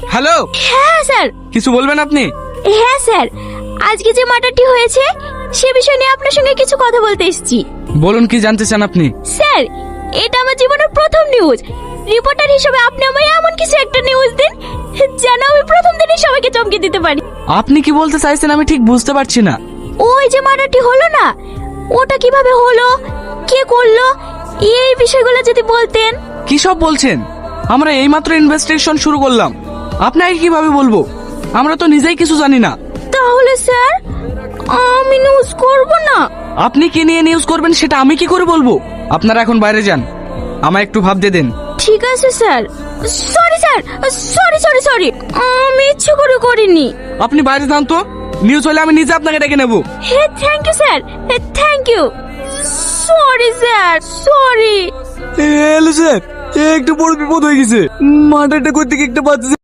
Hello, হ্যাঁ sir. কিছু বলবেন আপনি? হ্যাঁ স্যার, আজকে যে মার্ডারটি হয়েছে সে বিষয় নিয়ে আপনার সঙ্গে কিছু কথা বলতে এসেছি। বলুন, কি জানতে চান আপনি? স্যার, এটা আমার জীবনের প্রথম নিউজ। রিপোর্টার হিসেবে আপনি আমায় এমন কিছু একটা নিউজ দিন যেন আমি প্রথম দিনই সবাইকে চমকে দিতে পারি। আপনি কি বলতে চাইছেন আমি ঠিক বুঝতে পারছি না। ওই যে মার্ডারটি হলো না, ওটা কিভাবে হলো, কে করলো, এই বিষয়গুলো যদি বলতেন। কি সব বলছেন? আমরা এইমাত্র ইনভেস্টিগেশন শুরু করলাম, আপনাকে কিভাবে বলবো? আমরা তো নিজেই কিছু জানি না। তাহলে স্যার আমি নিউজ করব না। আপনি কি নিয়ে নিউজ করবেন সেটা আমি কি করে বলবো? আপনারা এখন বাইরে যান, আমায় একটু ভাবতে দেন। ঠিক আছে sir. Sorry sir, sorry sorry sorry, আমি ইচ্ছে করে করিনি। আপনি বাইরে যান তো, নিউজ হলে আমি নিজে আপনাকে ডেকে নেবো। Hey thank you sir, thank you. Sorry sir, sorry. Hello sir, একটু বড় বিপদ হয়ে গেছে। মার্ডারটা করতে গিয়ে একটা বাচ্চা